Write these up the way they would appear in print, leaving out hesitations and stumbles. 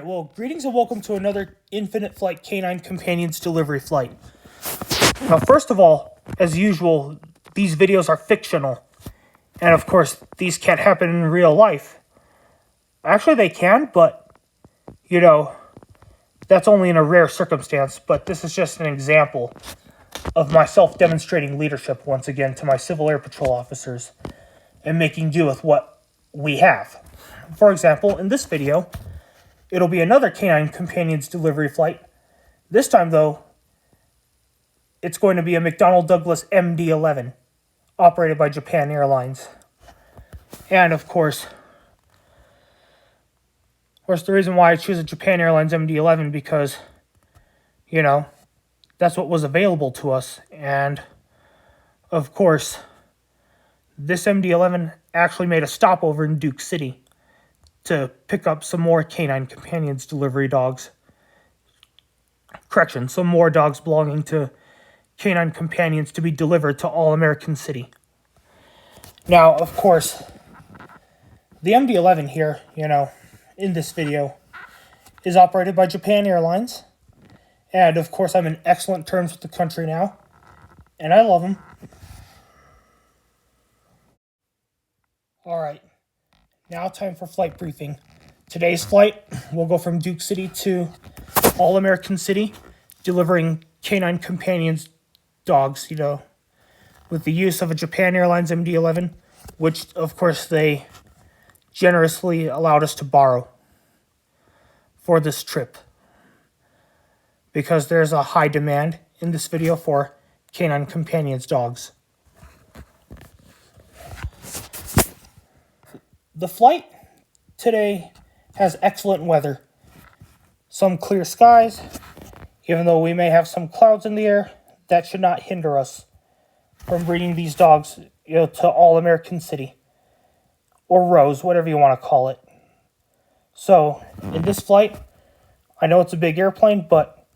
Alright, well, greetings and welcome to another Infinite Flight Canine Companions delivery flight. Now, first of all, as usual, these videos are fictional. And of course, these can't happen in real life. Actually, they can, but, that's only in a rare circumstance. But this is just an example of myself demonstrating leadership once again to my Civil Air Patrol officers and making do with what we have. For example, in this video, it'll be another Canine Companions delivery flight. This time, though, it's going to be a McDonnell Douglas MD-11, operated by Japan Airlines. And, of course, the reason why I choose a Japan Airlines MD-11 because, that's what was available to us. And, of course, this MD-11 actually made a stopover in Duke City to pick up some more Canine Companions delivery dogs. Correction, some more dogs belonging to Canine Companions to be delivered to All-American City. Now, of course, the MD-11 here, in this video, is operated by Japan Airlines. And, of course, I'm in excellent terms with the country now. And I love them. Alright. Now time for flight briefing. Today's flight will go from Duke City to All-American City, delivering Canine Companions dogs, with the use of a Japan Airlines MD-11, which, of course, they generously allowed us to borrow for this trip. Because there's a high demand in this video for Canine Companions dogs. The flight today has excellent weather. Some clear skies. Even though we may have some clouds in the air, that should not hinder us from bringing these dogs to All-American City. Or Rose, whatever you want to call it. So, in this flight, I know it's a big airplane, but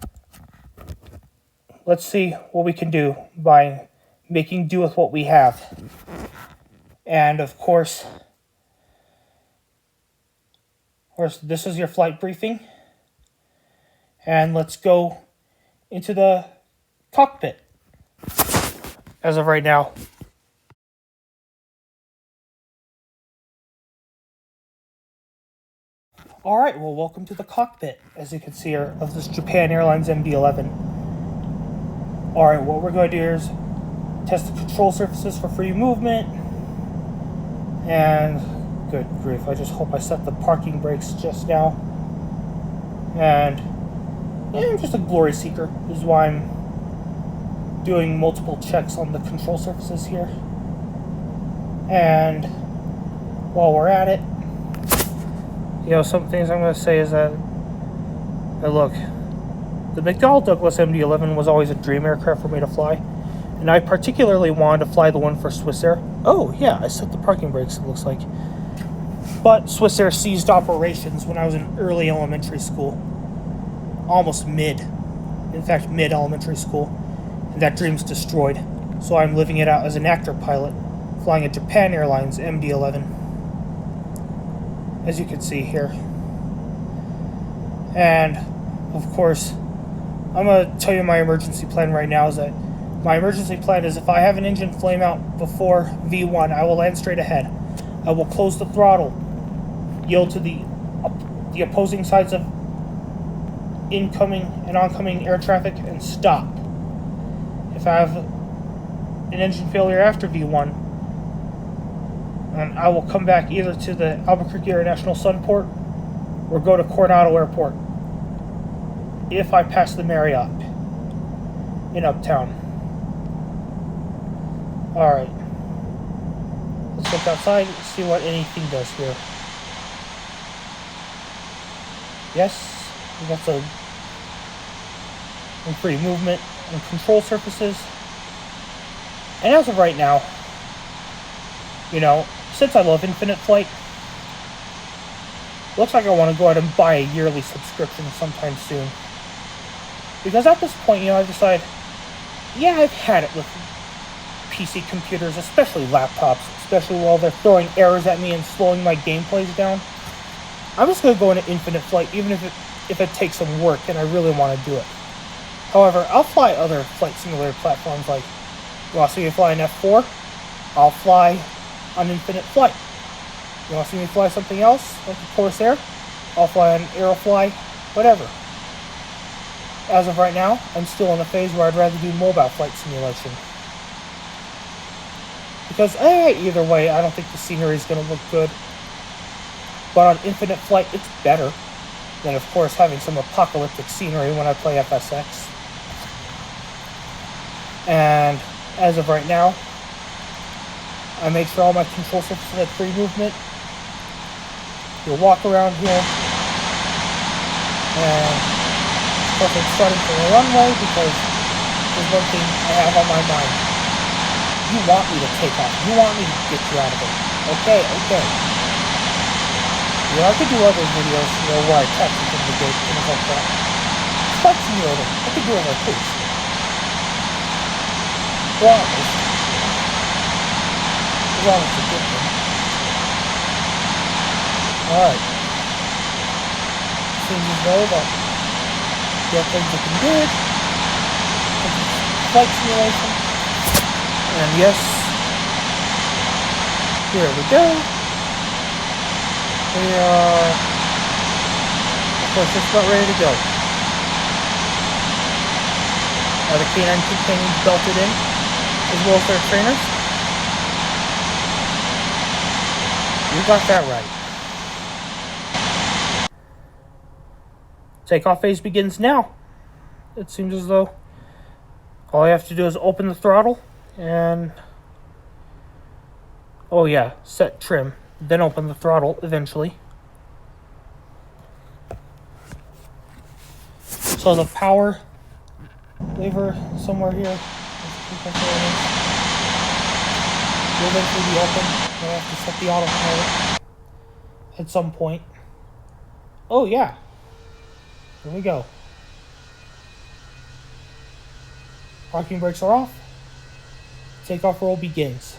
let's see what we can do by making do with what we have. And, of course, this is your flight briefing. And let's go into the cockpit as of right now. Alright, well, welcome to the cockpit, as you can see here, of this Japan Airlines MD-11. Alright, what we're going to do here is test the control surfaces for free movement. And good grief, I just hope I set the parking brakes just now. And I'm just a glory seeker, is why I'm doing multiple checks on the control surfaces here. And while we're at it, some things I'm going to say is that, look, the McDonnell Douglas MD-11 was always a dream aircraft for me to fly. And I particularly wanted to fly the one for Swiss Air. Oh, yeah, I set the parking brakes, it looks like. But Swiss Air ceased operations when I was in early elementary school. Almost mid. In fact, mid-elementary school. And that dream's destroyed. So I'm living it out as an actor pilot, flying a Japan Airlines MD-11. As you can see here. And, of course, I'm going to tell you my emergency plan right now is that my emergency plan is if I have an engine flame out before V1, I will land straight ahead. I will close the throttle, yield to the opposing sides of incoming and oncoming air traffic, and stop. If I have an engine failure after V1, and I will come back either to the Albuquerque International Sunport or go to Coronado Airport if I pass the Marriott in Uptown. Alright. Let's look outside and see what anything does here. Yes, we got some free movement and control surfaces. And as of right now, since I love Infinite Flight, looks like I want to go ahead and buy a yearly subscription sometime soon. Because at this point, I decide, I've had it with PC computers, especially laptops, especially while they're throwing errors at me and slowing my gameplays down. I'm just going to go into infinite flight, even if it takes some work and I really want to do it. However, I'll fly other flight simulator platforms, like, you want to see me fly an F4? I'll fly on infinite flight. You want to see me fly something else, like a Corsair? I'll fly an Aerofly, whatever. As of right now, I'm still in a phase where I'd rather do mobile flight simulation. Because either way, I don't think the scenery is going to look good. But on infinite flight, it's better than, of course, having some apocalyptic scenery when I play FSX. And as of right now, I make sure all my control surfaces have free movement. You'll walk around here, and of course I'm starting from the runway because there's one thing I have on my mind. You want me to take off. You want me to get you out of it. Okay. I could do other videos, where I catch you from the gate, things like that. Flight simulator. I could do it like this. Well, as long as it's a good thing. Alright. Seems as though that the airplane's looking good. Flight simulation. And yes, here we go. We are, of course, just about ready to go. Are the Canine Companions belted in, as well as their trainers? You got that right. Takeoff phase begins now. It seems as though all I have to do is open the throttle and, oh yeah, set trim, then open the throttle eventually. So the power lever somewhere here will eventually be open. I have to set the autopilot at some point. Oh yeah. Here we go. Parking brakes are off. Takeoff roll begins.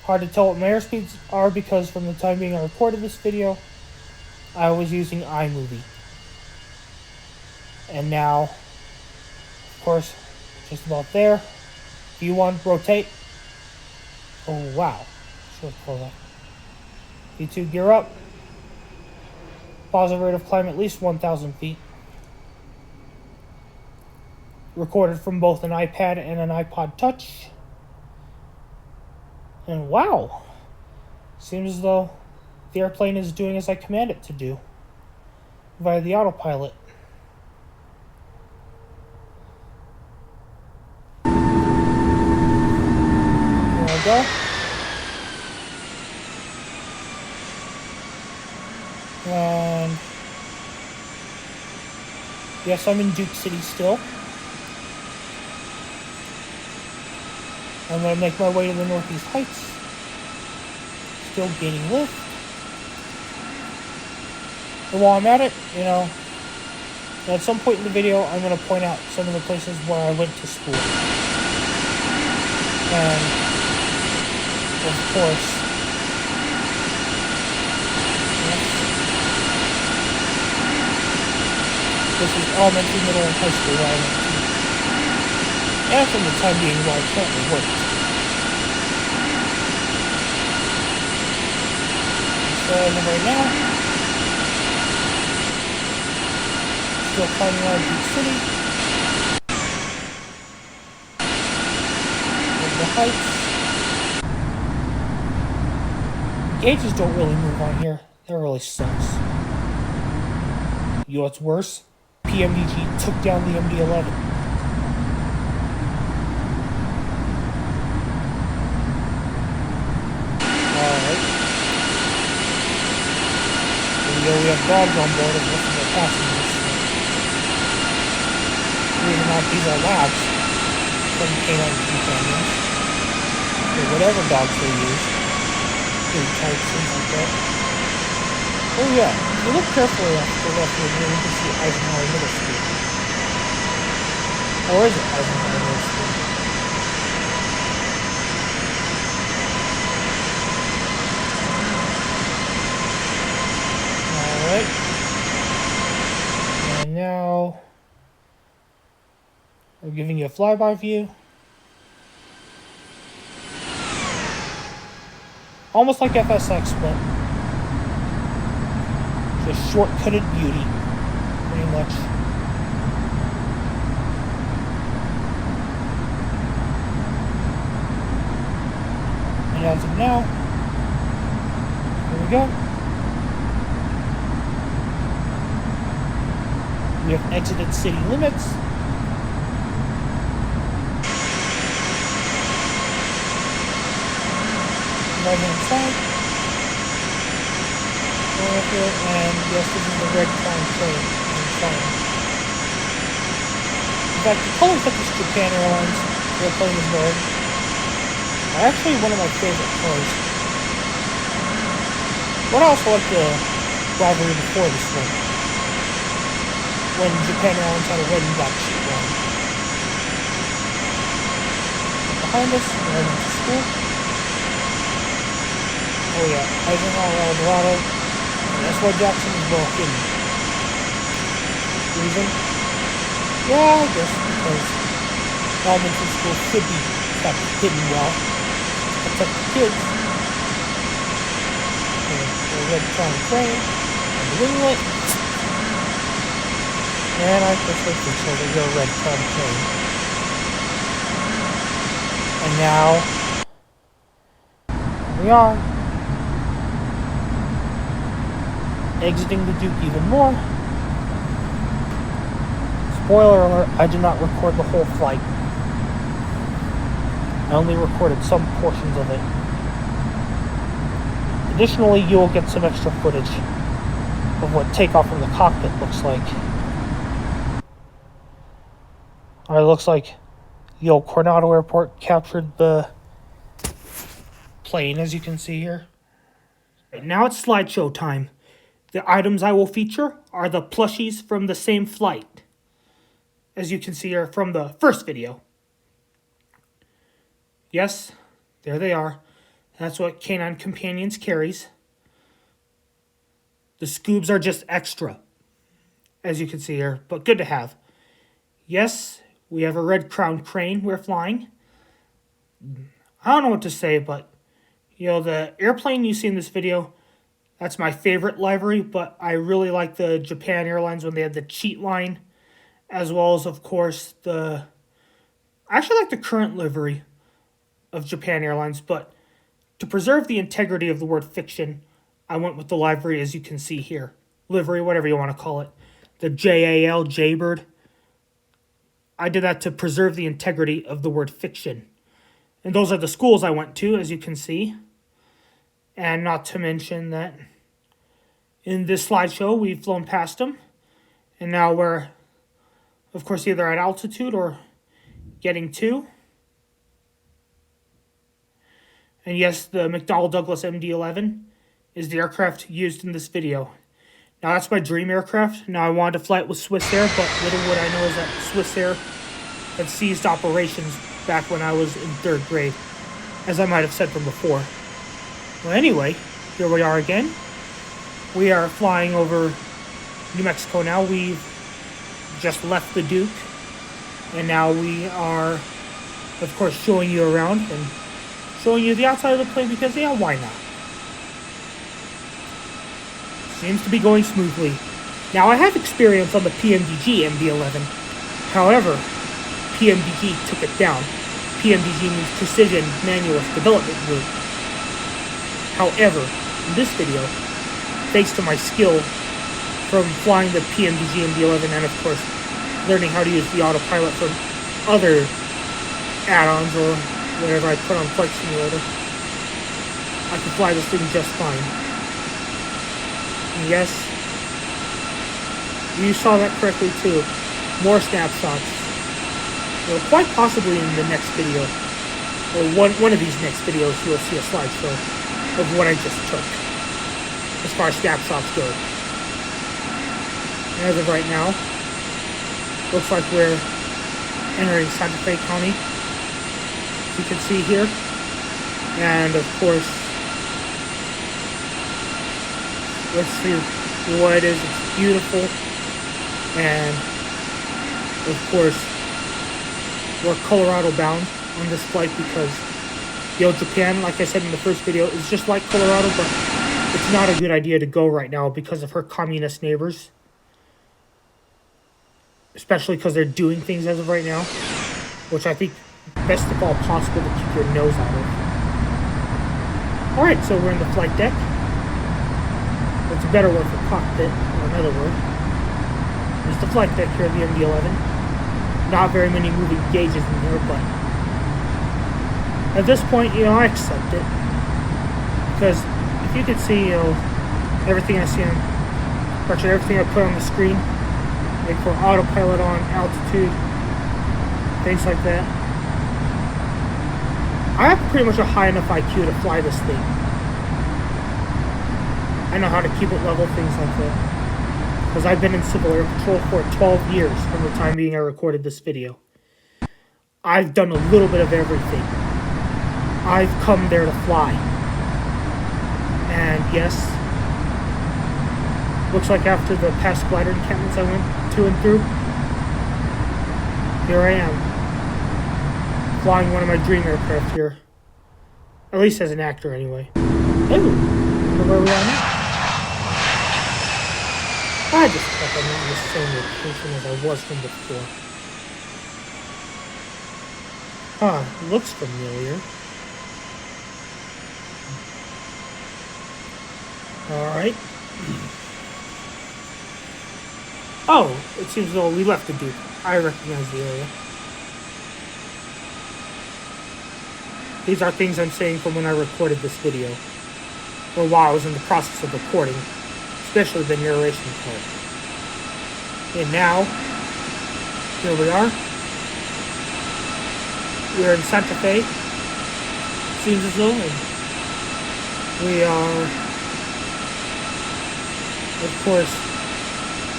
Hard to tell what my airspeeds are because from the time being I recorded this video, I was using iMovie. And now, of course, just about there. V1, rotate. Oh wow. Should have pulled that. V2, gear up. Positive rate of climb at least 1,000 feet. Recorded from both an iPad and an iPod Touch. And wow. Seems as though the airplane is doing as I command it to do via the autopilot. There we go. And yes, I'm in Duke City still. I'm going to make my way to the Northeast Heights. Still gaining lift. And while I'm at it, at some point in the video, I'm going to point out some of the places where I went to school. And, of course, this is elementary, middle, and high school where I went to. And from the time being where I currently work. So, right now, still climbing out of Duke City. Over the heights. Gauges don't really move on here. That really sucks. You know what's worse? PMDG took down the MD-11. We have dogs on board as well as our passengers. Believe it or not, these are labs from Canine Companions. Or whatever dogs they use. Pretty tight, things like that. Oh yeah, if you look carefully off the left here, you can see Eisenhower Middle School. Or is it Eisenhower Middle School? We're giving you a flyby view. Almost like FSX, but just shortcutted beauty, pretty much. And as of now, here we go. We have exited city limits. Right hand side. Going up here, and yes, this is the red Crown train in front. In fact, the colors that this Japan Airlines airplane is wearing are actually one of my favorite colors. What I also like the rivalry before this one, when Japan Airlines had a red and black sheet line. Behind us, we're heading to school. Oh yeah, Eisenhower, Labrador, and that's why Jackson is walking. Reason? Yeah, I guess because elementary school should be kept hidden well. Protect the kids. The red Crown train, and the winglet. And I prefer to show that you're a red Crown train. And now, here we are. Exiting the Duke even more. Spoiler alert, I did not record the whole flight. I only recorded some portions of it. Additionally, you will get some extra footage of what takeoff from the cockpit looks like. Alright, looks like the old Coronado Airport captured the plane, as you can see here. Right, now it's slideshow time. The items I will feature are the plushies from the same flight, as you can see here from the first video. Yes, there they are. That's what Canine Companions carries. The Scoobs are just extra, as you can see here, but good to have. Yes, we have a red Crown crane we're flying. I don't know what to say, but, you know, the airplane you see in this video, that's my favorite livery, but I really like the Japan Airlines when they had the cheat line, as well as, of course, I actually like the current livery of Japan Airlines, but to preserve the integrity of the word fiction, I went with the livery as you can see here. Livery, whatever you want to call it. The JAL, Jaybird. I did that to preserve the integrity of the word fiction. And those are the schools I went to, as you can see. And not to mention that in this slideshow, we've flown past them. And now we're, of course, either at altitude or getting to. And yes, the McDonnell Douglas MD-11 is the aircraft used in this video. Now, that's my dream aircraft. Now, I wanted to fly it with Swiss Air, but little would I know is that Swiss Air had ceased operations back when I was in 3rd grade, as I might have said from before. Well, anyway, here we are again. We are flying over New Mexico now. We've just left the Duke, and now we are, of course, showing you around and showing you the outside of the plane because, yeah, why not? Seems to be going smoothly. Now, I have experience on the PMDG MD-11. However, PMDG took it down. PMDG means Precision Manual Development Group. However, in this video, thanks to my skill from flying the PMDG MD-11 and, of course, learning how to use the autopilot from other add-ons or whatever I put on Flight Simulator, I can fly this thing just fine. And yes, you saw that correctly too. More snapshots. Well, quite possibly in the next video, or one of these next videos, you'll see a slideshow of what I just took, as far as snapshots go. And as of right now, looks like we're entering Santa Fe County, as you can see here. And of course, let's see what it is. It's beautiful, and of course, we're Colorado bound on this flight because, Japan, like I said in the first video, is just like Colorado, but it's not a good idea to go right now because of her communist neighbors. Especially because they're doing things as of right now, which I think best of all possible to keep your nose out of. Alright, so we're in the flight deck. That's a better word for cockpit, or another word. There's the flight deck here, the MD-11. Not very many moving gauges in here, but at this point, I accept it. Because if you could see, everything I see on, actually everything I put on the screen, like for autopilot on, altitude, things like that. I have pretty much a high enough IQ to fly this thing. I know how to keep it level, things like that. Because I've been in Civil Air Patrol for 12 years from the time being I recorded this video. I've done a little bit of everything. I've come there to fly. And yes, looks like after the past glider encampments I went to and through, here I am, flying one of my dream aircraft here. At least as an actor, anyway. Ooh, I wonder where we are now. I just hope I'm not in the same location as I was from before. Looks familiar. Alright. Oh, it seems as though we left the Duke. I recognize the area. These are things I'm saying from when I recorded this video. Or while I was in the process of recording. Especially the narration part. And now, here we are. We're in Santa Fe. Seems as though, and we are, of course,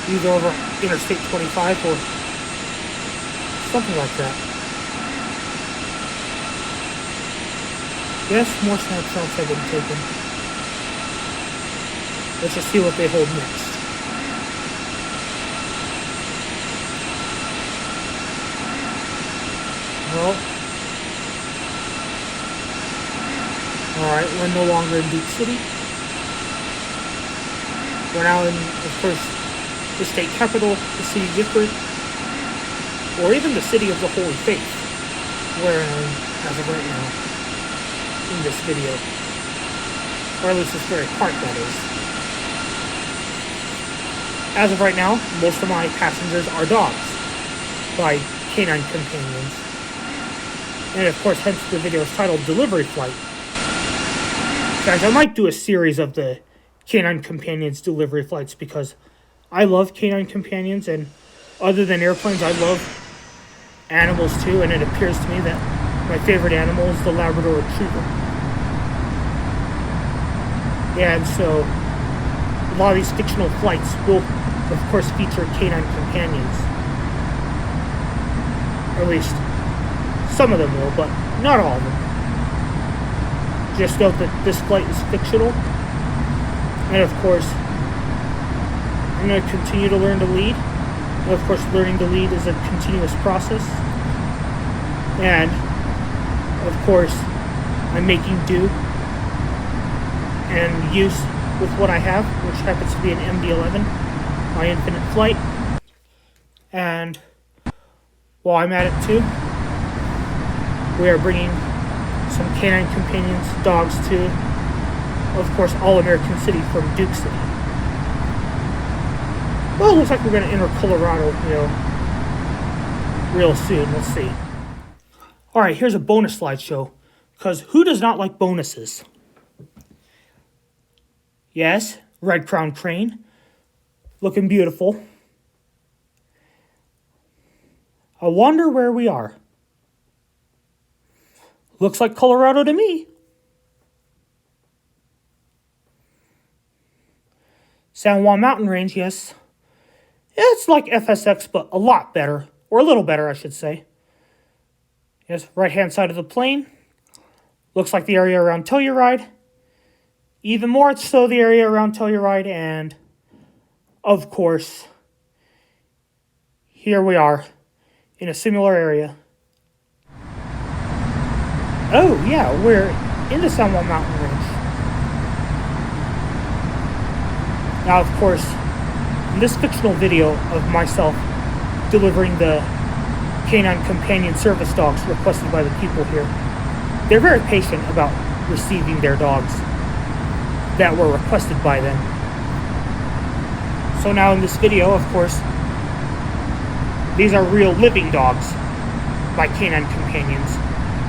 either over Interstate 25 or something like that. Yes, more snapshots have been taken. Let's just see what they hold next. Well, alright, we're no longer in Duke City. We're now in, of course, the state capital, the city different, or even the city of the Holy Faith, where I am as of right now in this video. Or at least this very part, that is. As of right now, most of my passengers are dogs by Canine Companions. And of course, hence the video is titled Delivery Flight. Guys, I might do a series of the Canine Companions delivery flights because I love Canine Companions, and other than airplanes, I love animals too, and it appears to me that my favorite animal is the Labrador Retriever. And so, a lot of these fictional flights will, of course, feature Canine Companions. At least, some of them will, but not all of them. Just note that this flight is fictional. And of course, I'm going to continue to learn to lead. And of course, learning to lead is a continuous process. And, of course, I'm making do and use with what I have, which happens to be an MD-11, my infinite flight. And while I'm at it too, we are bringing some Canine Companions dogs to, of course, All-American City from Duke City. Well, it looks like we're going to enter Colorado, real soon. Let's see. Alright, here's a bonus slideshow, because who does not like bonuses? Yes, red crown crane, looking beautiful. I wonder where we are. Looks like Colorado to me. San Juan Mountain Range, yes. It's like FSX, but a lot better. Or a little better, I should say. Yes, right-hand side of the plane. Looks like the area around Telluride. Even more so the area around Telluride. And, of course, here we are in a similar area Oh, yeah, we're in the San Juan Mountain Range. Now, of course, in this fictional video of myself delivering the Canine Companion Service Dogs requested by the people here, they're very patient about receiving their dogs that were requested by them. So now in this video, of course, these are real living dogs by Canine Companions.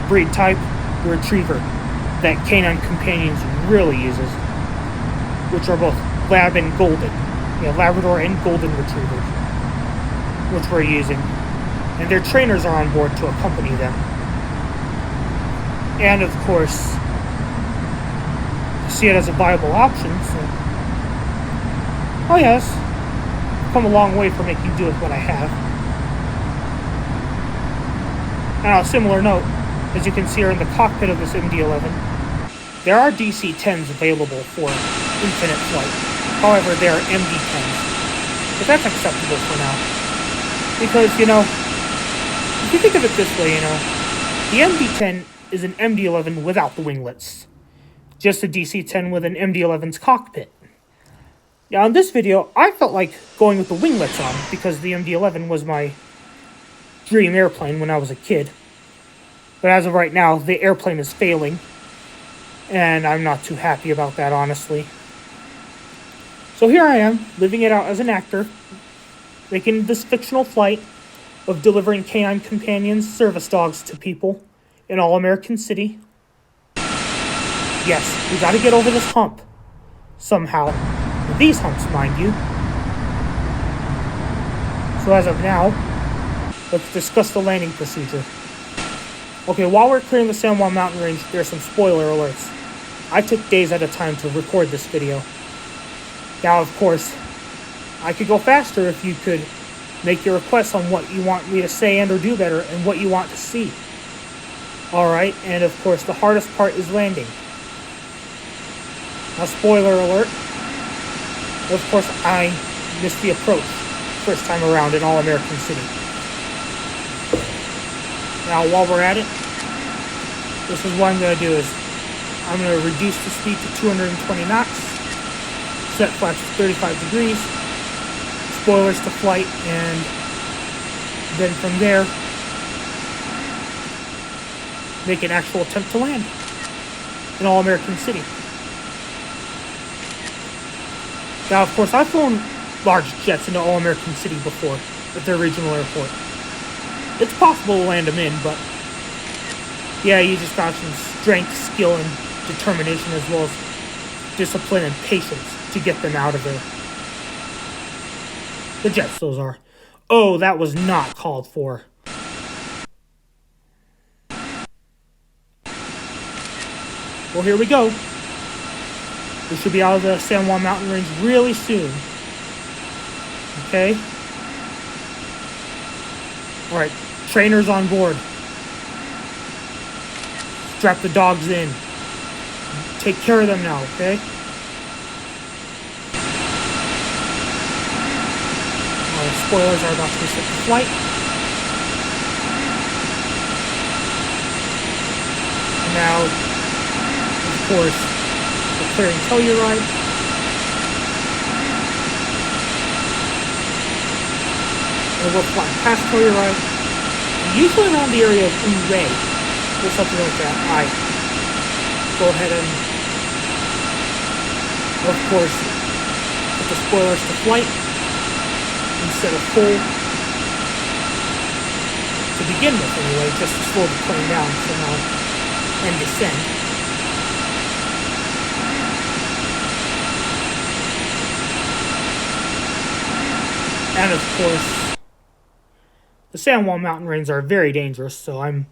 Breed type, Retriever, that Canine Companions really uses, which are both Lab and Golden. Yeah, Labrador and Golden Retrievers, which we're using. And their trainers are on board to accompany them. And of course, see it as a viable option, so... Oh yes, I've come a long way for making do with what I have. And on a similar note, as you can see here in the cockpit of this MD-11, there are DC-10s available for infinite flight. However, they are MD-10s. But that's acceptable for now. Because, if you think of it this way, the MD-10 is an MD-11 without the winglets. Just a DC-10 with an MD-11's cockpit. Now, in this video, I felt like going with the winglets on, because the MD-11 was my dream airplane when I was a kid. But as of right now, the airplane is failing. And I'm not too happy about that, honestly. So here I am, living it out as an actor, making this fictional flight of delivering Canine Companions Service Dogs to people in All-American City. Yes, we gotta get over this hump. Somehow. These humps, mind you. So as of now, let's discuss the landing procedure. Okay, while we're clearing the San Juan Mountain Range, there are some spoiler alerts. I took days at a time to record this video. Now, of course, I could go faster if you could make your requests on what you want me to say and or do better and what you want to see. Alright, and of course, the hardest part is landing. Now, spoiler alert. Of course, I missed the approach first time around in All-American City. Now, while we're at it, this is what I'm going to do is I'm going to reduce the speed to 220 knots, set flaps to 35 degrees, spoilers to flight, and then from there, make an actual attempt to land in All-American City. Now, of course, I've flown large jets into All-American City before at their regional airport. It's possible to land them in, but yeah, you just got some strength, skill, and determination, as well as discipline and patience to get them out of there. The jets, those are. Oh, that was not called for. Well, here we go. We should be out of the San Juan Mountain Range really soon. Okay. Alright, trainers on board. Strap the dogs in. Take care of them now, okay? Our spoilers are about to be set to flight. And now, of course, we're clearing Telluride. And we're flying past Telluride. And usually around the area of Ouray, or something like that, I go ahead and, of course, put the spoilers to flight instead of full. To begin with, anyway, just to slow the plane down somehow and descend. And of course, the San Juan Mountain Ranges are very dangerous, so I'm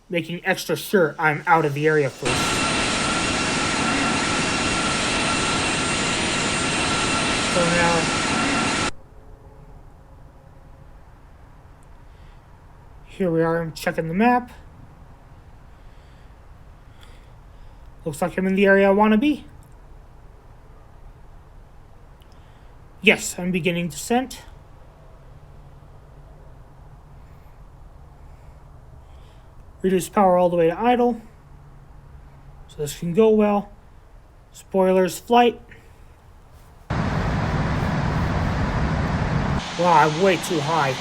making extra sure I'm out of the area first. So now, here we are, I'm checking the map. Looks like I'm in the area I want to be. Yes, I'm beginning descent. Reduce power all the way to idle. So this can go well. Spoilers, flight. Wow, I'm way too high.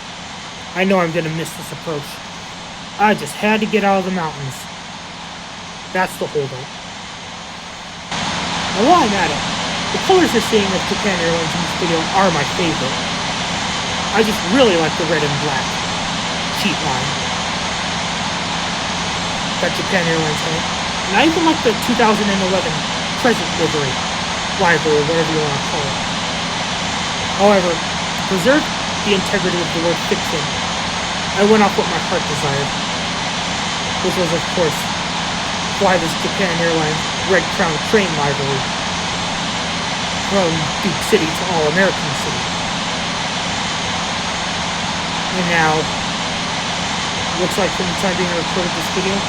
I know I'm gonna miss this approach. I just had to get out of the mountains. That's the holdup. Now while I'm at it, the colors you're seeing of Japan Airlines in this video are my favorite. I just really like the red and black sheet line that Japan Airlines had. And I even like the 2011 present livery, or whatever you want to call it. However, to preserve the integrity of the word fiction, I went off what my heart desired, which was, of course, fly this Japan Airlines Red Crown train livery from Duke City to All-American City. And now, looks like from the time being I recorded this video,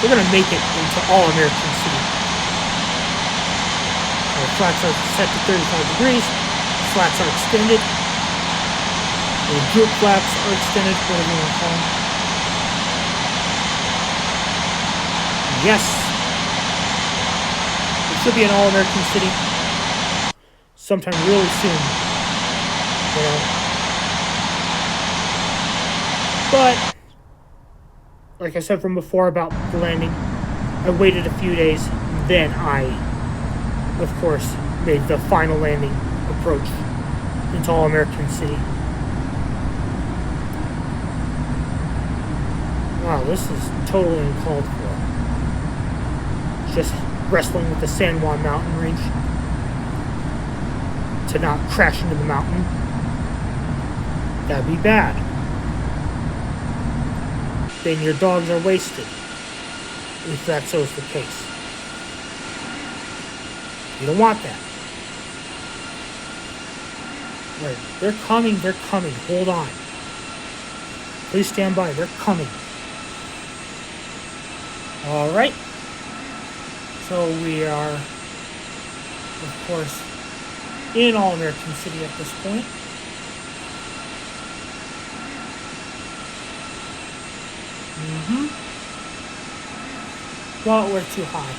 we're going to make it into All-American City. Our flaps are set to 35 degrees, slats are extended, the droop flaps are extended, whatever you want to call them. Yes, it should be an All-American City sometime really soon, you know. But, like I said from before about the landing, I waited a few days, then I, of course, made the final landing approach into All-American City. Wow, this is totally uncalled for. Just wrestling with the San Juan mountain range to not crash into the mountain. That'd be bad. Then your dogs are wasted, if that so is the case. You don't want that. Right, they're coming, hold on. Please stand by, they're coming. Alright. So we are, of course, in All-American City at this point. Well, we're too high.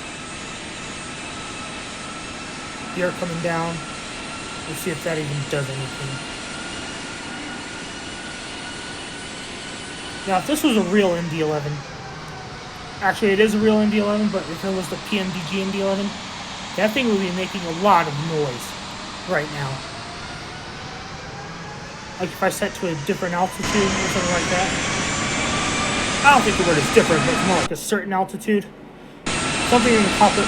The air coming down. We'll see if that even does anything. Now, if this was a real MD-11, actually it is a real MD-11, but if it was the PMDG MD-11, that thing would be making a lot of noise right now. Like if I set to a different altitude or something like that. I don't think the word is different, but it's more like a certain altitude. Something in the cockpit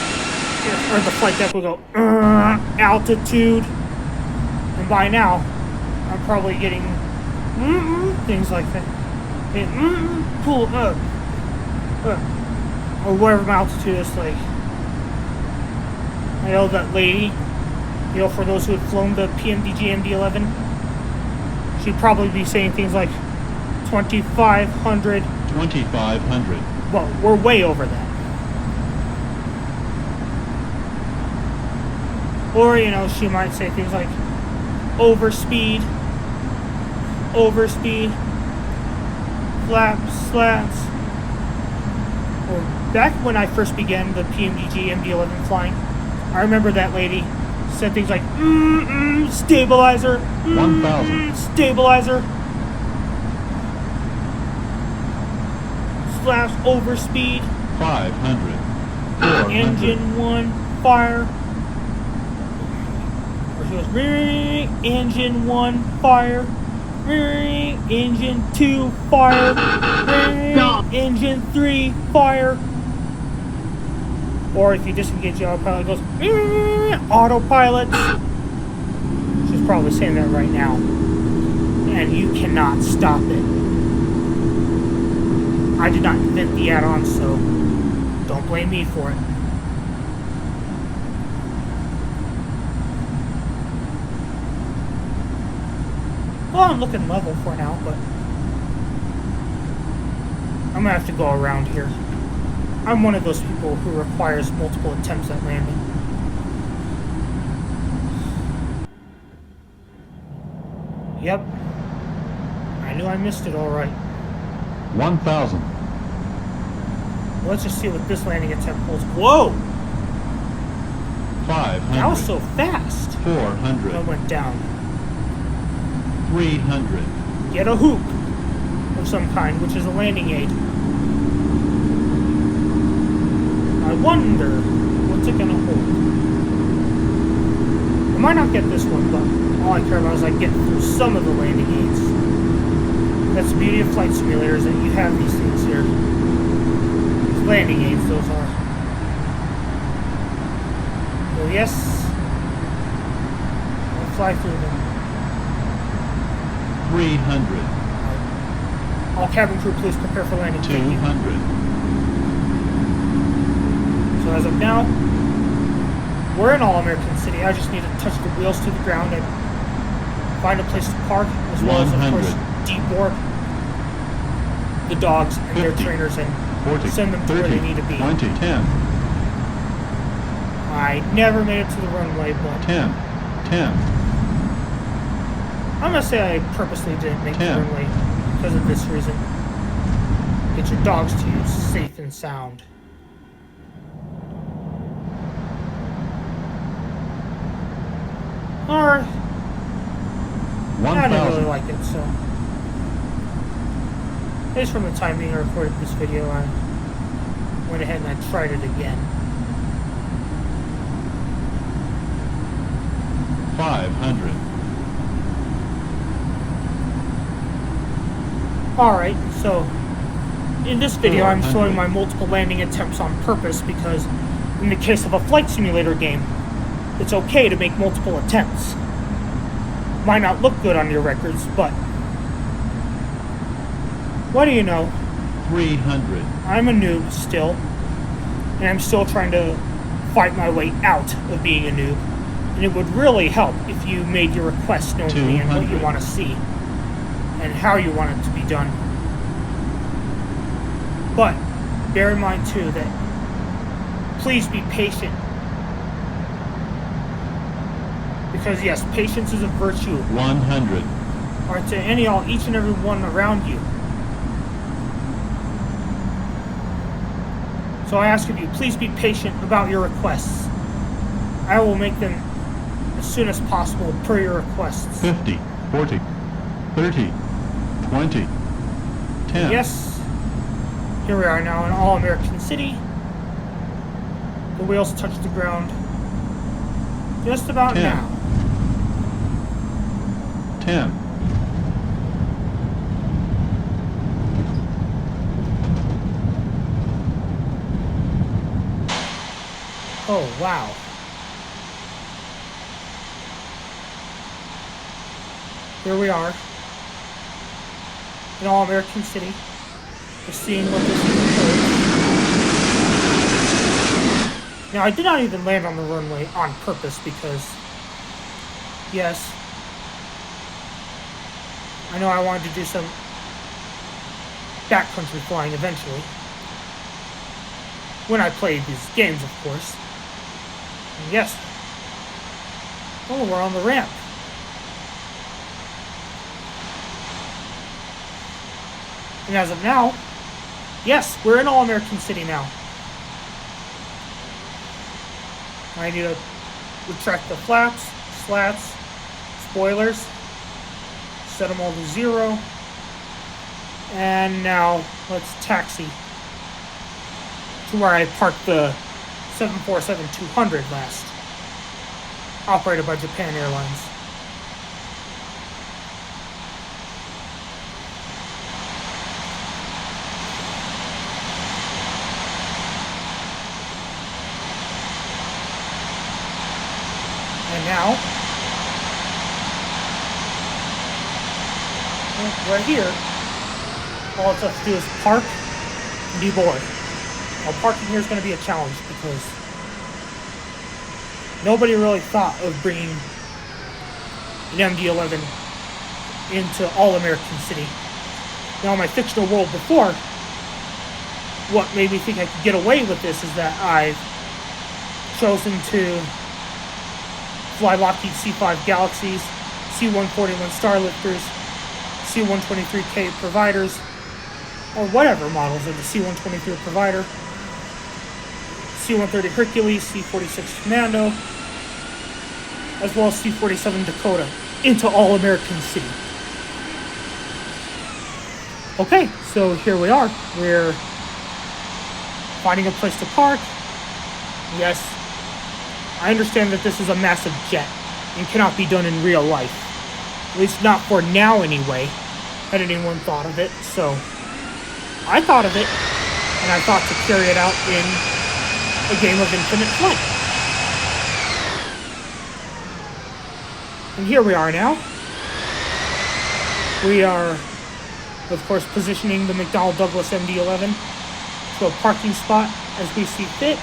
or the flight deck will go altitude, and by now I'm probably getting things like that. Pull up, or whatever my altitude is. Like I know that lady, you know, for those who have flown the PMDG MD-11, she'd probably be saying things like 2,500. 2,500. Well, we're way over that. Or, you know, she might say things like overspeed, flaps, slats. Or back when I first began the PMDG MD-11 flying, I remember that lady said things like stabilizer, 1,000. Stabilizer, slash overspeed, 500. 400. engine 1 fire. Or she goes engine 1 fire, engine 2 fire, engine 3 fire. Or if you disengage the autopilot, it goes autopilot. She's probably saying that right now, and you cannot stop it. I did not invent the add-on, so don't blame me for it. Well, I'm looking level for now, but I'm gonna have to go around here. I'm one of those people who requires multiple attempts at landing. Yep. I knew I missed it all right. 1,000. Let's just see what this landing attempt holds. Whoa! 500. That was so fast. 400. It went down. 300. Get a hoop of some kind, which is a landing aid. I wonder what's it gonna hold. I might not get this one, but all I care about is like getting through some of the landing aids. That's the beauty of flight simulators, that you have these things here. These landing aids, those are. So yes, I'll fly through them. 300. All cabin crew, please prepare for landing. 200. So as of now, we're in All-American City. I just need to touch the wheels to the ground and find a place to park, as well as, of course, 100. deboard the dogs and their 50, trainers and 40, send them to 30, where they need to be. 20, 10, I never made it to the runway, but 10, 10, I'm going to say I purposely didn't make the 10. runway because of this reason. Get your dogs to you safe and sound. Or, I didn't really 1,000. like it, so. Just from the time being I recorded this video, I went ahead and I tried it again. 500. Alright, so in this video I'm 400. showing my multiple landing attempts on purpose because in the case of a flight simulator game, it's okay to make multiple attempts. Might not look good on your records, but what do you know? 300. I'm a noob still, and I'm still trying to fight my way out of being a noob. And it would really help if you made your requests known to me and what you 200. want to see and how you want it to be done. But bear in mind too that please be patient, because yes, patience is a virtue. 100. Or to each and every one around you. So I ask of you, please be patient about your requests. I will make them as soon as possible per your requests. 50, 40, 30, 20, 10. Yes, here we are now in All-American City. The wheels touch the ground just about 10. now. 10. Oh, wow. Here we are in All-American City. We're seeing what this is. Now, I did not even land on the runway on purpose because, yes, I know I wanted to do some backcountry flying eventually. When I played these games, of course. And yes. Oh, we're on the ramp. And as of now, yes, we're in All-American City now. I need to retract the flaps, slats, spoilers, set them all to 0. And now let's taxi to where I parked the 747-200 last, operated by Japan Airlines. And now, right here, all it's left to do is park and deboard. Now, parking here is going to be a challenge because nobody really thought of bringing an MD-11 into All-American City. Now, in my fictional world before, what made me think I could get away with this is that I've chosen to fly Lockheed C-5 Galaxies, C-141 Starlifters, C-123K providers, or whatever models of the C-123 provider, C-130 Hercules, C-46 Commando, as well as C-47 Dakota into All-American City. Okay, so here we are. We're finding a place to park. Yes, I understand that this is a massive jet and cannot be done in real life. At least not for now anyway. Had anyone thought of it, so I thought of it, and I thought to carry it out in a game of infinite flight. And here we are now. We are, of course, positioning the McDonnell Douglas MD-11 to a parking spot as we see fit,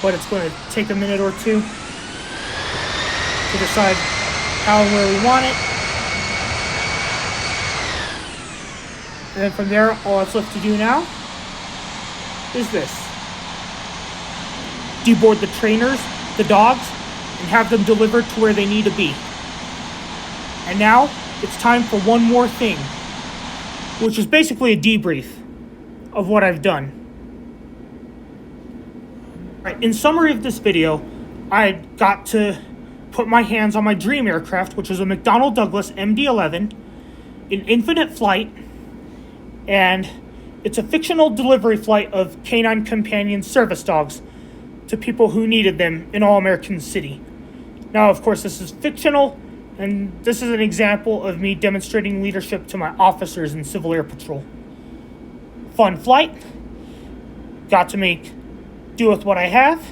but it's going to take a minute or two to decide how and where we want it. And then from there, all that's left to do now is this. Deboard the trainers, the dogs, and have them delivered to where they need to be. And now, it's time for one more thing, which is basically a debrief of what I've done. Right, in summary of this video, I got to put my hands on my dream aircraft, which is a McDonnell Douglas MD-11 in infinite flight, and it's a fictional delivery flight of Canine Companions service dogs to people who needed them in All-American City. Now, of course, this is fictional, and this is an example of me demonstrating leadership to my officers in Civil Air Patrol. Fun flight. Got to make do with what I have.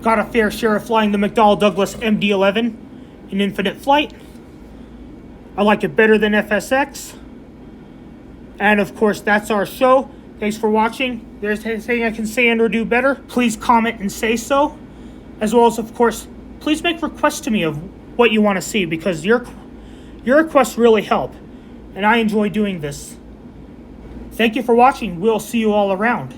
Got a fair share of flying the McDonnell Douglas MD-11 in infinite flight. I like it better than FSX. And of course, that's our show. Thanks for watching. If there's anything I can say and or do better, please comment and say so. As well as, of course, please make requests to me of what you want to see, because your requests really help, and I enjoy doing this. Thank you for watching. We'll see you all around.